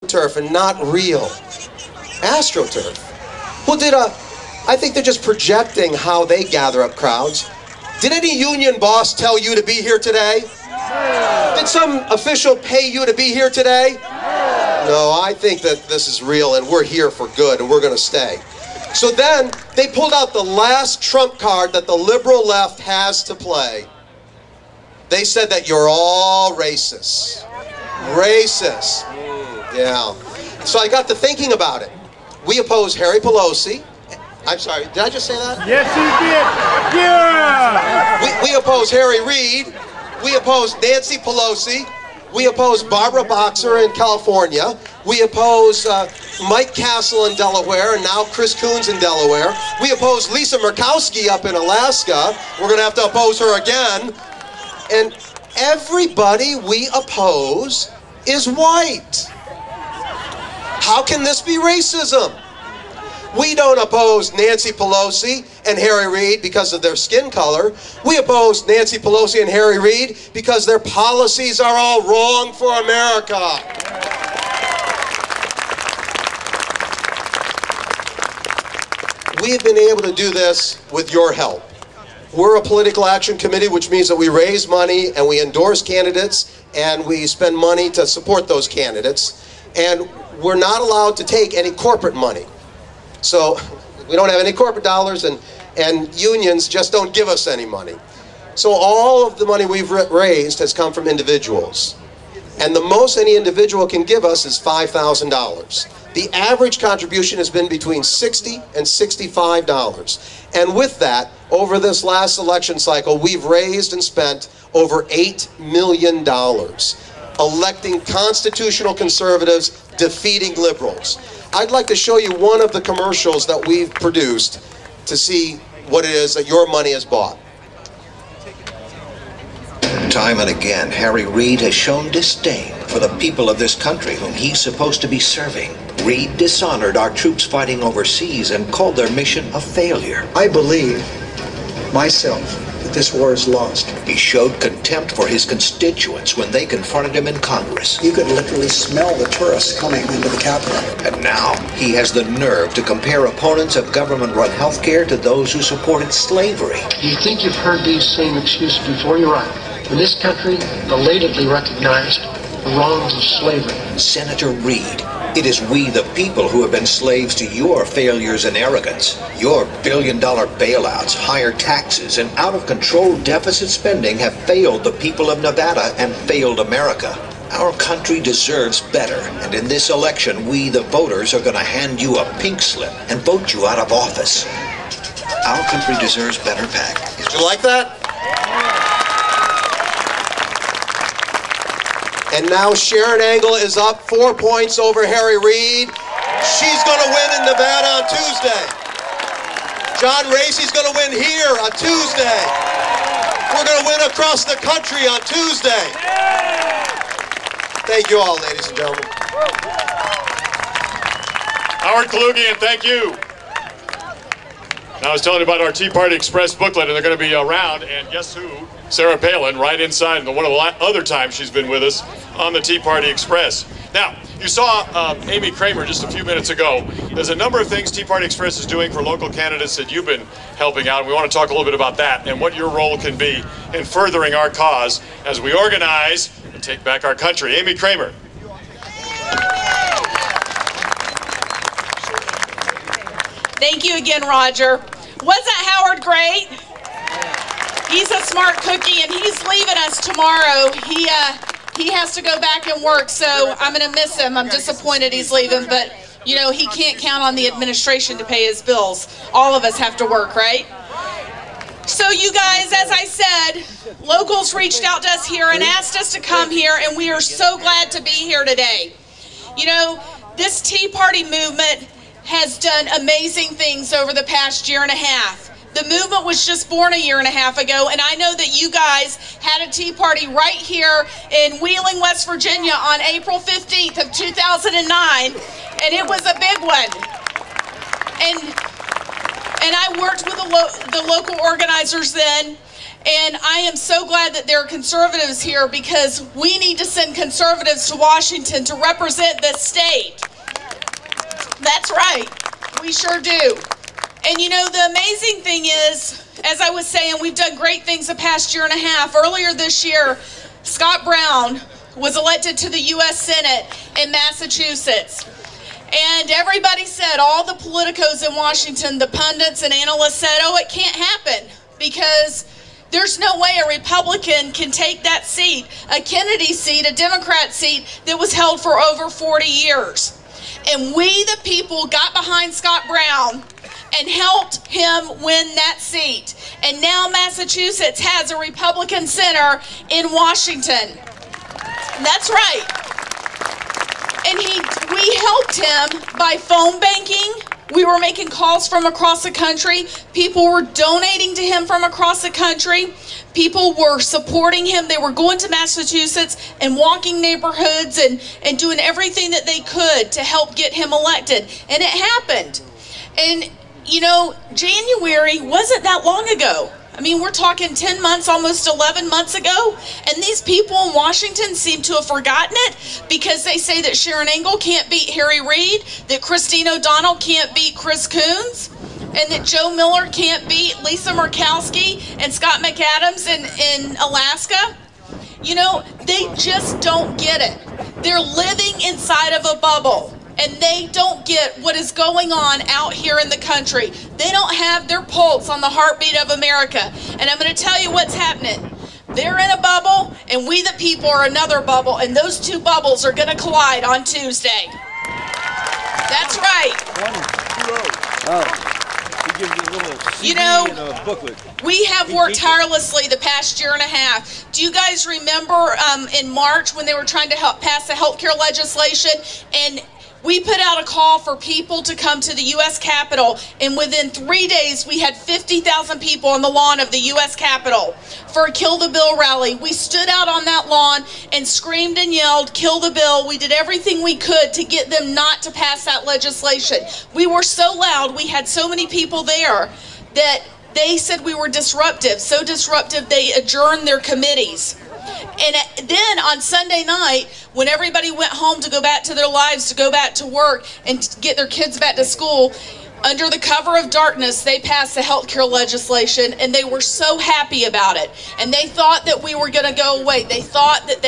AstroTurf and not real. AstroTurf. Well, I think they're just projecting how they gather up crowds. Did any union boss tell you to be here today? Did some official pay you to be here today? No, I think that this is real and we're here for good and we're going to stay. So then they pulled out the last trump card that the liberal left has to play. They said that you're all racist. Racist. Yeah. So I got to thinking about it. We oppose Harry Pelosi. I'm sorry, did I just say that? Yes, you did. Yeah! We oppose Harry Reid. We oppose Nancy Pelosi. We oppose Barbara Boxer in California. We oppose Mike Castle in Delaware, and now Chris Coons in Delaware. We oppose Lisa Murkowski up in Alaska. We're going to have to oppose her again. And everybody we oppose is white. How can this be racism? We don't oppose Nancy Pelosi and Harry Reid because of their skin color. We oppose Nancy Pelosi and Harry Reid because their policies are all wrong for America. We've been able to do this with your help. We're a political action committee, which means that we raise money and we endorse candidates and we spend money to support those candidates. And we're not allowed to take any corporate money. So we don't have any corporate dollars, and unions just don't give us any money. So all of the money we've raised has come from individuals. And the most any individual can give us is $5,000. The average contribution has been between $60 and $65. And with that, over this last election cycle, we've raised and spent over $8 million, electing constitutional conservatives, defeating liberals. I'd like to show you one of the commercials that we've produced to see what it is that your money has bought. Time and again, Harry Reid has shown disdain for the people of this country whom he's supposed to be serving. Reid dishonored our troops fighting overseas and called their mission a failure. I believe, myself, that this war is lost. He showed contempt for his constituents when they confronted him in Congress. You could literally smell the tourists coming into the Capitol. And now, he has the nerve to compare opponents of government-run health care to those who supported slavery. You think you've heard these same excuses before? You're right. In this country, belatedly recognized the wrongs of slavery. Senator Reid, it is we the people who have been slaves to your failures and arrogance. Your billion-dollar bailouts, higher taxes, and out-of-control deficit spending have failed the people of Nevada and failed America. Our country deserves better, and in this election, we the voters are going to hand you a pink slip and vote you out of office. Our country deserves better, Pac. Did you like that? And now Sharon Angle is up 4 points over Harry Reid. She's going to win in Nevada on Tuesday. John Racy's going to win here on Tuesday. We're going to win across the country on Tuesday. Thank you all, ladies and gentlemen. Howard Kalugian, thank you. Now I was telling you about our Tea Party Express booklet, and they're going to be around, and guess who? Sarah Palin, right inside, and one of the other times she's been with us on the Tea Party Express. Now, you saw Amy Kramer just a few minutes ago. There's a number of things Tea Party Express is doing for local candidates that you've been helping out. We want to talk a little bit about that and what your role can be in furthering our cause as we organize and take back our country. Amy Kramer. Thank you again, Roger. Wasn't Howard great? He's a smart cookie, and he's leaving us tomorrow. He has to go back and work, so I'm going to miss him. I'm disappointed he's leaving, but, you know, he can't count on the administration to pay his bills. All of us have to work, right? So you guys, as I said, locals reached out to us here and asked us to come here, and we are so glad to be here today. You know, this Tea Party movement has done amazing things over the past year and a half. The movement was just born a year and a half ago, and I know that you guys had a Tea Party right here in Wheeling, West Virginia on April 15th of 2009, and it was a big one. And I worked with the local organizers then, And I am so glad that there are conservatives here, because we need to send conservatives to Washington to represent this state. That's right. We sure do. And you know, the amazing thing is, as I was saying, we've done great things the past year and a half. Earlier this year, Scott Brown was elected to the U.S. Senate in Massachusetts. And everybody said, all the politicos in Washington, the pundits and analysts said, oh, it can't happen, because there's no way a Republican can take that seat, a Kennedy seat, a Democrat seat that was held for over 40 years. And we, the people, got behind Scott Brown and helped him win that seat. And now Massachusetts has a Republican senator in Washington. That's right. And we helped him by phone banking. We were making calls from across the country. People were donating to him from across the country. People were supporting him. They were going to Massachusetts and walking neighborhoods and doing everything that they could to help get him elected. And it happened. And, you know, January wasn't that long ago. I mean, we're talking 10 months, almost 11 months ago, and these people in Washington seem to have forgotten it, because they say that Sharon Engel can't beat Harry Reid, that Christine O'Donnell can't beat Chris Coons, and that Joe Miller can't beat Lisa Murkowski and Scott McAdams in Alaska. You know, they just don't get it. They're living inside of a bubble. And they don't get what is going on out here in the country. They don't have their pulse on the heartbeat of America. And I'm going to tell you what's happening. They're in a bubble, and we the people are another bubble, and those two bubbles are going to collide on Tuesday. That's right. You know, we have worked tirelessly the past year and a half. Do you guys remember in March when they were trying to pass the health care legislation, and we put out a call for people to come to the U.S. Capitol, and within 3 days we had 50,000 people on the lawn of the U.S. Capitol for a Kill the Bill rally. We stood out on that lawn and screamed and yelled, "Kill the bill." We did everything we could to get them not to pass that legislation. We were so loud, we had so many people there that they said we were disruptive. So disruptive they adjourned their committees. And then on Sunday night, when everybody went home to go back to their lives, to go back to work and to get their kids back to school, under the cover of darkness, they passed the health care legislation, and they were so happy about it. And they thought that we were going to go away. They thought that